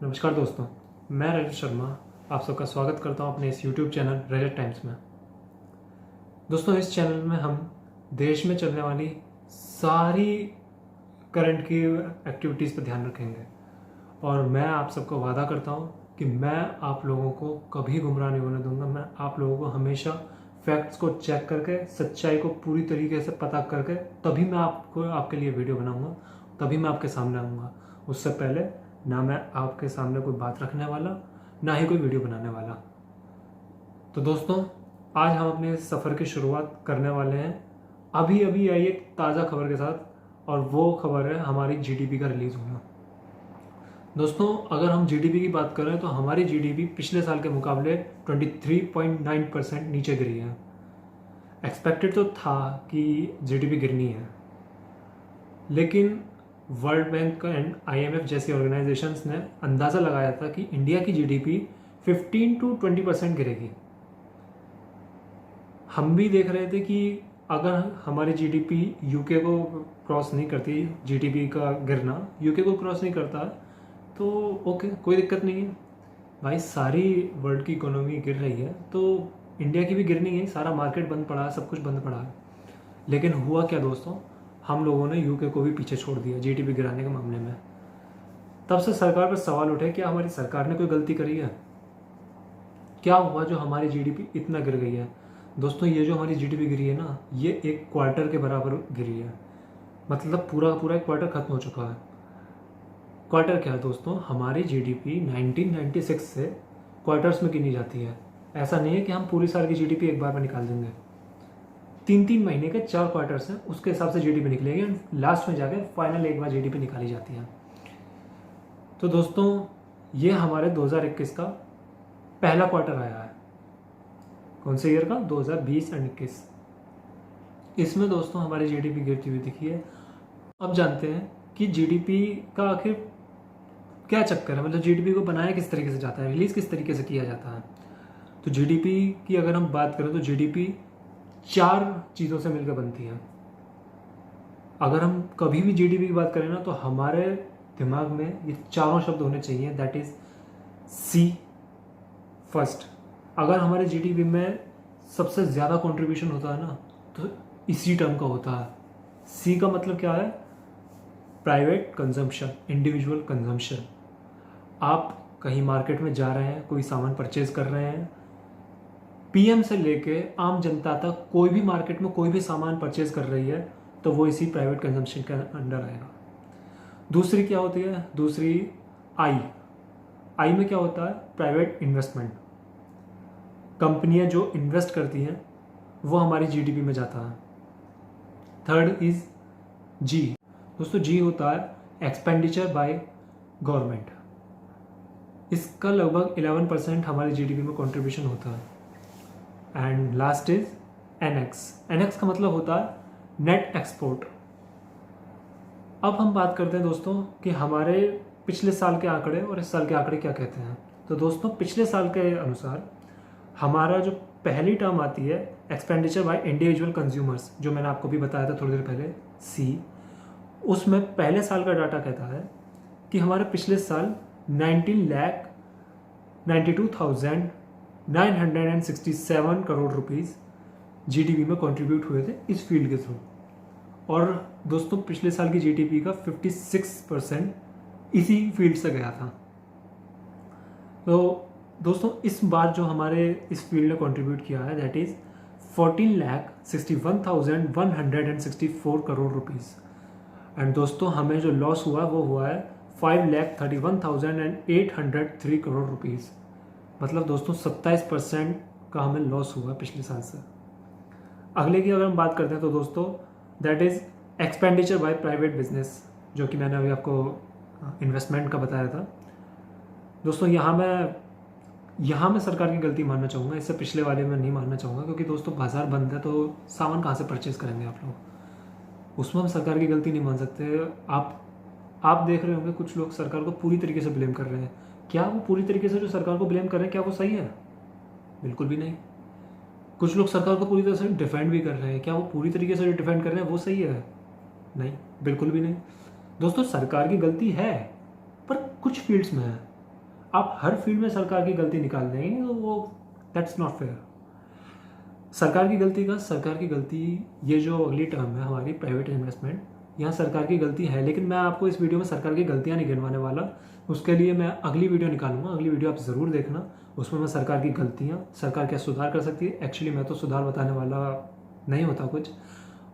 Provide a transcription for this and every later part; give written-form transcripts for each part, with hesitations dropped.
नमस्कार दोस्तों, मैं रजत शर्मा आप सबका स्वागत करता हूं अपने इस YouTube चैनल रजत टाइम्स में। दोस्तों, इस चैनल में हम देश में चलने वाली सारी करंट की एक्टिविटीज़ पर ध्यान रखेंगे और मैं आप सबको वादा करता हूं कि मैं आप लोगों को कभी गुमराह नहीं होने दूंगा। मैं आप लोगों को हमेशा फैक्ट्स को चेक करके, सच्चाई को पूरी तरीके से पता करके तभी मैं आपके लिए वीडियो बनाऊंगा, तभी मैं आपके सामने आऊँगा। उससे पहले ना मैं आपके सामने कोई बात रखने वाला, ना ही कोई वीडियो बनाने वाला। तो दोस्तों, आज हम अपने सफ़र की शुरुआत करने वाले हैं अभी अभी आई एक ताज़ा खबर के साथ, और वो खबर है हमारी जीडीपी का रिलीज़ होना। दोस्तों, अगर हम जीडीपी की बात करें तो हमारी जीडीपी पिछले साल के मुकाबले 23.9% नीचे गिरी है। एक्सपेक्टेड तो था कि जीडीपी गिरनी है, लेकिन वर्ल्ड बैंक एंड आईएमएफ जैसी ऑर्गेनाइजेशंस ने अंदाज़ा लगाया था कि इंडिया की जीडीपी 15 to 20% गिरेगी। हम भी देख रहे थे कि अगर हमारी जीडीपी यूके को क्रॉस नहीं करती, जीडीपी का गिरना यूके को क्रॉस नहीं करता, तो ओके, कोई दिक्कत नहीं है भाई। सारी वर्ल्ड की इकोनॉमी गिर रही है तो इंडिया की भी गिरनी है। सारा मार्केट बंद पड़ा है, सब कुछ बंद पड़ा है। लेकिन हुआ क्या दोस्तों, हम लोगों ने यूके को भी पीछे छोड़ दिया जीडीपी गिराने के मामले में। तब से सरकार पर सवाल उठे, क्या हमारी सरकार ने कोई गलती करी है? क्या हुआ जो हमारी जीडीपी इतना गिर गई है? दोस्तों, ये जो हमारी जीडीपी गिरी है ना, ये एक क्वार्टर के बराबर गिरी है। मतलब पूरा पूरा एक क्वार्टर खत्म हो चुका है। क्वार्टर क्या है दोस्तों? हमारी जीडीपी 1996 से क्वार्टर्स में गिनी जाती है। ऐसा नहीं है कि हम पूरी साल की जीडीपी एक बार में निकाल देंगे। 3-3 महीने के 4 क्वार्टर्स हैं, उसके हिसाब से जीडीपी निकलेगी और लास्ट में जाकर फाइनल एक बार जीडीपी निकाली जाती है। तो दोस्तों, ये हमारे 2021 का पहला क्वार्टर आया है। कौन से ईयर का? 2020 और 21। इसमें दोस्तों हमारी जीडीपी गिरती हुई दिखी है। अब जानते हैं कि जीडीपी का आखिर क्या चक्कर है, मतलब जीडीपी को बनाया किस तरीके से जाता है, रिलीज किस तरीके से किया जाता है। तो जीडीपी की अगर हम बात करें तो जीडीपी 4 चीज़ों से मिलकर बनती है। अगर हम कभी भी जीडीपी की बात करें ना, तो हमारे दिमाग में ये चारों शब्द होने चाहिए, दैट इज सी फर्स्ट। अगर हमारे जीडीपी में सबसे ज़्यादा कंट्रीब्यूशन होता है ना, तो इसी टर्म का होता है। सी का मतलब क्या है? Private consumption, individual consumption. आप कहीं मार्केट में जा रहे हैं, कोई सामान परचेज कर रहे हैं, पीएम से लेके आम जनता तक कोई भी मार्केट में कोई भी सामान परचेज कर रही है तो वो इसी प्राइवेट कंजम्पशन के अंडर आएगा। दूसरी क्या होती है? दूसरी आई में क्या होता है? Private investment. कंपनियां जो इन्वेस्ट करती हैं वो हमारी जीडीपी में जाता है। थर्ड इज जी। दोस्तों, जी होता है एक्सपेंडिचर बाय गवर्नमेंट। इसका लगभग 11% हमारी जीडीपी में कंट्रीब्यूशन होता है। एंड लास्ट इज एनएक्स का मतलब होता है नेट एक्सपोर्ट। अब हम बात करते हैं दोस्तों कि हमारे पिछले साल के आंकड़े और इस साल के आंकड़े क्या कहते हैं। तो दोस्तों, पिछले साल के अनुसार हमारा जो पहली टर्म आती है एक्सपेंडिचर बाय इंडिविजुअल कंज्यूमर्स, जो मैंने आपको भी बताया था थोड़ी देर पहले, सी, उसमें पहले साल का डाटा कहता है कि हमारे पिछले साल 19,92,967 करोड़ रुपीस जीडीपी में कंट्रीब्यूट हुए थे इस फील्ड के थ्रू। और दोस्तों, पिछले साल की जीडीपी का 56% इसी फील्ड से गया था। तो दोस्तों, इस बार जो हमारे इस फील्ड ने कंट्रीब्यूट किया है that is 14,61,164 crore rupees. And दोस्तों, हमें जो लॉस हुआ वो हुआ है 5,31,803 करोड़ रुपीस। मतलब दोस्तों 27% का हमें लॉस हुआ पिछले साल से। अगले की अगर हम बात करते हैं तो दोस्तों that is expenditure by private business, जो कि मैंने अभी आपको इन्वेस्टमेंट का बताया था। दोस्तों, यहाँ मैं सरकार की गलती मानना चाहूँगा, इससे पिछले वाले में नहीं मानना चाहूँगा, क्योंकि दोस्तों बाजार बंद है तो सामान कहाँ से परचेज करेंगे आप लोग। उसमें हम सरकार की गलती नहीं मान सकते। आप देख रहे होंगे कुछ लोग सरकार को पूरी तरीके से ब्लेम कर रहे हैं। क्या वो पूरी तरीके से जो सरकार को ब्लेम कर रहे हैं, क्या वो सही है? बिल्कुल भी नहीं। कुछ लोग सरकार को पूरी तरह से डिफेंड भी कर रहे हैं। क्या वो पूरी तरीके से जो डिफेंड कर रहे हैं वो सही है? नहीं, बिल्कुल भी नहीं। दोस्तों, सरकार की गलती है पर कुछ फील्ड्स में है। आप हर फील्ड में सरकार की गलती निकाल देंगे तो वो दैट्स नॉट फेयर। सरकार की गलती ये जो अगली टर्म है हमारी प्राइवेट इन्वेस्टमेंट, यहाँ सरकार की गलती है, लेकिन मैं आपको इस वीडियो में सरकार की गलतियाँ नहीं गिनवाने वाला। उसके लिए मैं अगली वीडियो निकालूंगा, अगली वीडियो आप ज़रूर देखना। उसमें मैं सरकार की गलतियाँ, सरकार क्या सुधार कर सकती है, एक्चुअली मैं तो सुधार बताने वाला नहीं होता कुछ,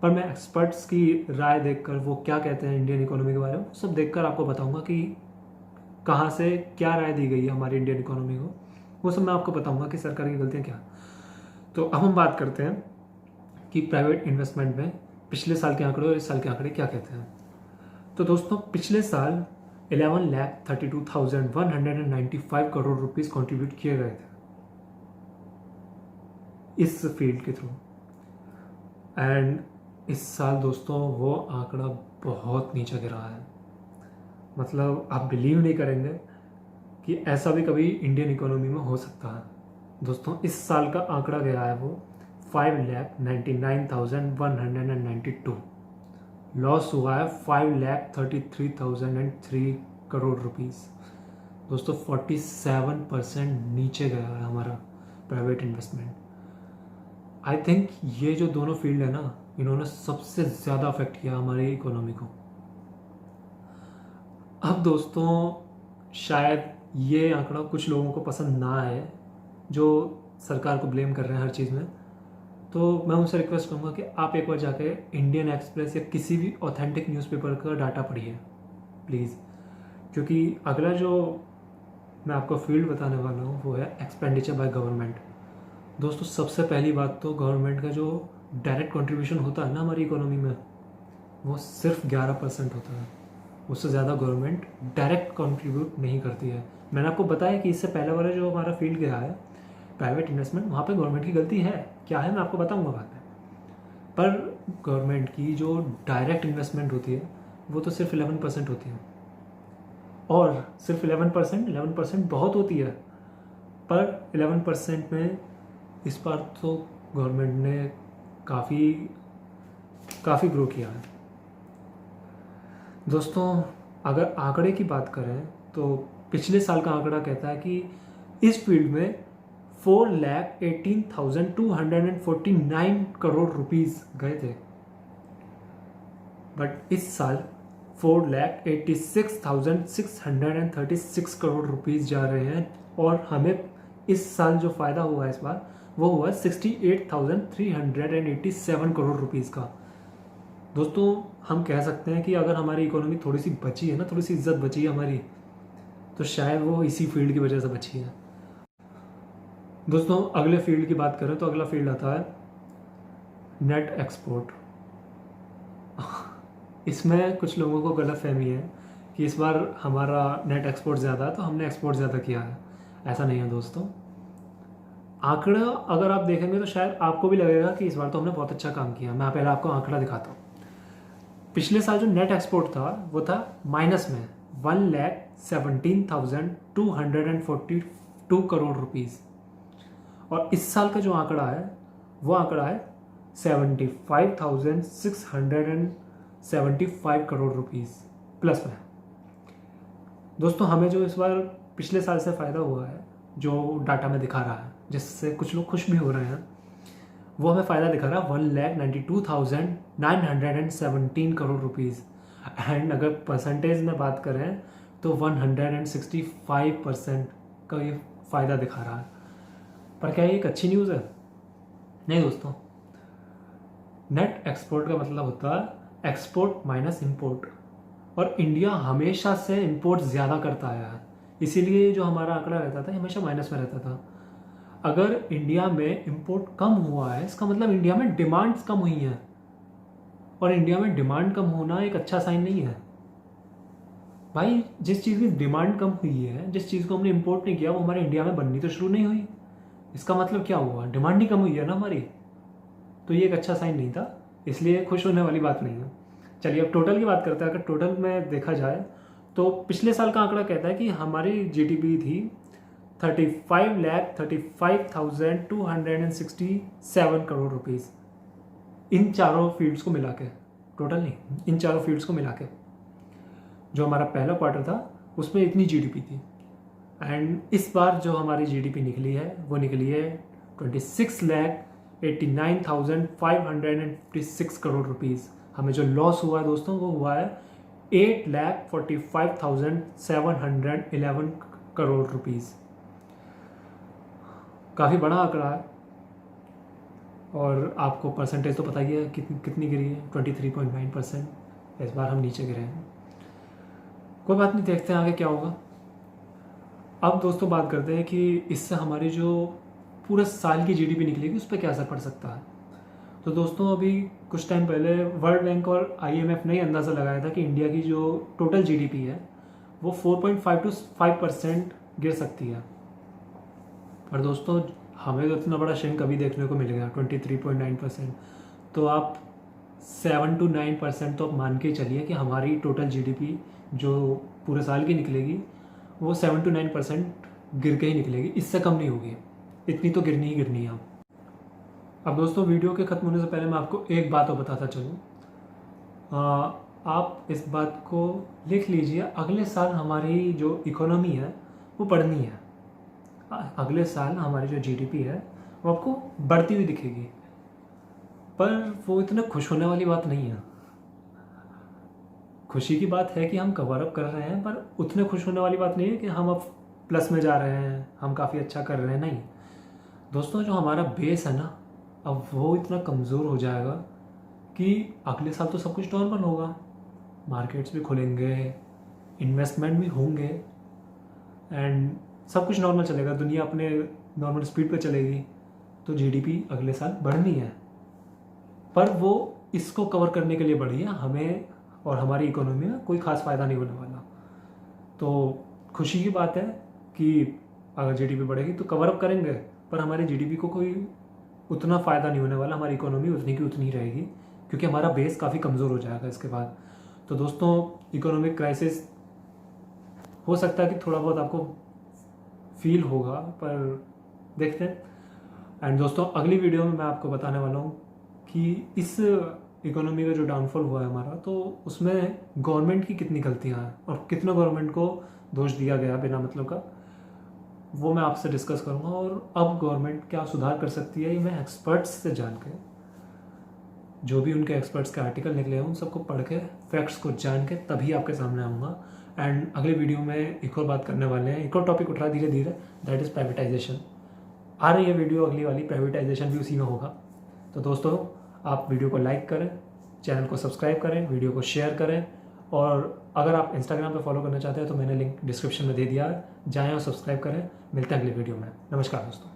पर मैं एक्सपर्ट्स की राय देखकर वो क्या कहते हैं इंडियन इकोनॉमी के बारे में सब देखकर आपको बताऊंगा कि कहाँ से क्या राय दी गई है हमारी इंडियन इकोनॉमी को, वो सब मैं आपको बताऊंगा कि सरकार की गलतियाँ क्या। तो अब हम बात करते हैं कि प्राइवेट इन्वेस्टमेंट में पिछले साल के आंकड़े और इस साल के आंकड़े क्या कहते हैं। तो दोस्तों पिछले साल 11,32,195 करोड़ रुपीस कंट्रीब्यूट किए गए थे इस फील्ड के थ्रू, एंड इस साल दोस्तों वो आंकड़ा बहुत नीचे गिरा है। मतलब आप बिलीव नहीं करेंगे कि ऐसा भी कभी इंडियन इकोनॉमी में हो सकता है। दोस्तों इस साल का आंकड़ा गया है वो 5,99,192, लॉस हुआ है 5,33,003 करोड़ रुपीस। दोस्तों 47% नीचे गया है हमारा प्राइवेट इन्वेस्टमेंट। आई थिंक ये जो दोनों फील्ड है ना, इन्होंने सबसे ज़्यादा अफेक्ट किया हमारी इकोनॉमी को। अब दोस्तों शायद ये आंकड़ा कुछ लोगों को पसंद ना आए जो सरकार को ब्लेम कर रहे हैं हर चीज़ में, तो मैं उनसे रिक्वेस्ट करूँगा कि आप एक बार जाके इंडियन एक्सप्रेस या किसी भी ऑथेंटिक न्यूज़पेपर का डाटा पढ़िए प्लीज़, क्योंकि अगला जो मैं आपको फील्ड बताने वाला हूँ वो है एक्सपेंडिचर बाय गवर्नमेंट। दोस्तों सबसे पहली बात तो गवर्नमेंट का जो डायरेक्ट कंट्रीब्यूशन होता है ना हमारी इकोनॉमी में, वो सिर्फ 11% होता है। उससे ज़्यादा गवर्नमेंट डायरेक्ट कंट्रीब्यूट नहीं करती है। मैंने आपको बताया कि इससे पहले वाला जो हमारा फील्ड गया है प्राइवेट इन्वेस्टमेंट, वहाँ पे गवर्नमेंट की गलती है, क्या है मैं आपको बताऊंगा बाद में। पर गवर्नमेंट की जो डायरेक्ट इन्वेस्टमेंट होती है वो तो सिर्फ 11% होती है, और सिर्फ 11% बहुत होती है, पर 11% में इस बार तो गवर्नमेंट ने काफ़ी ग्रो किया है। दोस्तों अगर आंकड़े की बात करें तो पिछले साल का आंकड़ा कहता है कि इस फील्ड में 4,18,249 करोड़ रुपीस गए थे, बट इस साल 4,86,636 करोड़ रुपीस जा रहे हैं, और हमें इस साल जो फ़ायदा हुआ है इस बार वो हुआ 68,387 करोड़ रुपीस का। दोस्तों हम कह सकते हैं कि अगर हमारी इकोनॉमी थोड़ी सी बची है ना, थोड़ी सी इज्जत बची है हमारी, तो शायद वो इसी फील्ड की वजह से बची है। दोस्तों अगले फील्ड की बात करें तो अगला फील्ड आता है नेट एक्सपोर्ट। इसमें कुछ लोगों को गलतफहमी है कि इस बार हमारा नेट एक्सपोर्ट ज़्यादा है तो हमने एक्सपोर्ट ज़्यादा किया है। ऐसा नहीं है दोस्तों। आंकड़ा अगर आप देखेंगे तो शायद आपको भी लगेगा कि इस बार तो हमने बहुत अच्छा काम किया। मैं पहले आपको आंकड़ा दिखाता हूँ। पिछले साल जो नेट एक्सपोर्ट था वो था माइनस में 1,17,242 करोड़ रुपीस, और इस साल का जो आंकड़ा है वो आंकड़ा है 75,675 करोड़ रुपीस प्लस में। दोस्तों हमें जो इस बार पिछले साल से फ़ायदा हुआ है, जो डाटा में दिखा रहा है, जिससे कुछ लोग खुश भी हो रहे हैं, वो हमें फ़ायदा दिखा रहा है 1,92,917 करोड़ रुपीज़, एंड अगर परसेंटेज में बात करें तो 165% का ये फ़ायदा दिखा रहा है। पर क्या ये एक अच्छी न्यूज़ है? नहीं दोस्तों। नेट एक्सपोर्ट का मतलब होता है एक्सपोर्ट माइनस इंपोर्ट, और इंडिया हमेशा से इंपोर्ट ज़्यादा करता आया है, इसीलिए जो हमारा आंकड़ा रहता था हमेशा माइनस में रहता था। अगर इंडिया में इंपोर्ट कम हुआ है इसका मतलब इंडिया में डिमांड्स कम हुई हैं, और इंडिया में डिमांड कम होना एक अच्छा साइन नहीं है भाई। जिस चीज़ की डिमांड कम हुई है, जिस चीज़ को हमने इंपोर्ट नहीं किया, वो हमारे इंडिया में बननी तो शुरू नहीं हुई। इसका मतलब क्या हुआ? डिमांड ही कम हुई है ना हमारी, तो ये एक अच्छा साइन नहीं था, इसलिए खुश होने वाली बात नहीं है। चलिए अब टोटल की बात करते हैं। अगर टोटल में देखा जाए तो पिछले साल का आंकड़ा कहता है कि हमारी जीडीपी थी 35,35,267 करोड़ रुपीस, इन चारों फील्ड्स को मिला के, टोटल नहीं, इन चारों फील्ड्स को मिला के। जो हमारा पहला क्वार्टर था उसमें इतनी जीडीपी थी, एंड इस बार जो हमारी जीडीपी निकली है वो निकली है 26,89,556 करोड़ रुपीज़। हमें जो लॉस हुआ है दोस्तों वो हुआ है 8,45,711 करोड़ रुपीज़। काफ़ी बड़ा आंकड़ा है। और आपको परसेंटेज तो पता ही है कितनी गिरी है, 23.9%। इस बार हम नीचे गिरे हैं। कोई बात नहीं, देखते हैं आगे क्या होगा। अब दोस्तों बात करते हैं कि इससे हमारी जो पूरे साल की जीडीपी निकलेगी उस पर क्या असर पड़ सकता है। तो दोस्तों अभी कुछ टाइम पहले वर्ल्ड बैंक और आईएमएफ ने अंदाज़ा लगाया था कि इंडिया की जो टोटल जीडीपी है वो 4.5 to 5% गिर सकती है। पर दोस्तों हमें तो इतना बड़ा श्रिंक कभी देखने को मिल गया 23.9%। तो आप 7 to 9% तो आप मान के चलिए कि हमारी टोटल जीडीपी जो पूरे साल की निकलेगी वो 7 to 9% गिर के ही निकलेगी, इससे कम नहीं होगी। इतनी तो गिरनी ही गिरनी है। अब दोस्तों वीडियो के ख़त्म होने से पहले मैं आपको एक बात और बताता चलूँ। आप इस बात को लिख लीजिए, अगले साल हमारी जो इकोनॉमी है वो बढ़नी है। अगले साल हमारी जो जीडीपी है वो आपको बढ़ती हुई दिखेगी, पर वो इतना खुश होने वाली बात नहीं है। खुशी की बात है कि हम कवर अप कर रहे हैं, पर उतने खुश होने वाली बात नहीं है कि हम अब प्लस में जा रहे हैं, हम काफ़ी अच्छा कर रहे हैं। नहीं दोस्तों, जो हमारा बेस है ना, अब वो इतना कमज़ोर हो जाएगा कि अगले साल तो सब कुछ नॉर्मल होगा। मार्केट्स भी खुलेंगे, इन्वेस्टमेंट भी होंगे एंड सब कुछ नॉर्मल चलेगा, दुनिया अपने नॉर्मल स्पीड पे चलेगी। तो जीडीपी अगले साल बढ़नी है, पर वो इसको कवर करने के लिए बढ़ी है। हमें और हमारी इकोनॉमी में कोई खास फ़ायदा नहीं होने वाला। तो खुशी की बात है कि अगर जीडीपी बढ़ेगी तो कवर अप करेंगे, पर हमारी जीडीपी को कोई उतना फ़ायदा नहीं होने वाला। हमारी इकोनॉमी उतनी की उतनी रहेगी, क्योंकि हमारा बेस काफ़ी कमज़ोर हो जाएगा इसके बाद। तो दोस्तों इकोनॉमिक क्राइसिस हो सकता है कि थोड़ा बहुत आपको फील होगा, पर देखते हैं। एंड दोस्तों अगली वीडियो में मैं आपको बताने वाला हूँ कि इस इकोनॉमी का जो डाउनफॉल हुआ है हमारा, तो उसमें गवर्नमेंट की कितनी गलतियाँ हैं और कितना गवर्नमेंट को दोष दिया गया बिना मतलब का, वो मैं आपसे डिस्कस करूँगा। और अब गवर्नमेंट क्या सुधार कर सकती है ये मैं एक्सपर्ट्स से जान के, जो भी उनके एक्सपर्ट्स के आर्टिकल निकले हैं उन सबको पढ़ के फैक्ट्स को जान के तभी आपके सामने आऊँगा। एंड अगले वीडियो में एक और बात करने वाले हैं, एक और टॉपिक उठा धीरे धीरे, दैट इज़ प्राइवेटाइजेशन। आ रही है वीडियो अगली वाली, प्राइवेटाइजेशन भी उसी में होगा। तो दोस्तों आप वीडियो को लाइक करें, चैनल को सब्सक्राइब करें, वीडियो को शेयर करें, और अगर आप इंस्टाग्राम पे फॉलो करना चाहते हैं तो मैंने लिंक डिस्क्रिप्शन में दे दिया है, जाएं और सब्सक्राइब करें। मिलते हैं अगले वीडियो में। नमस्कार दोस्तों।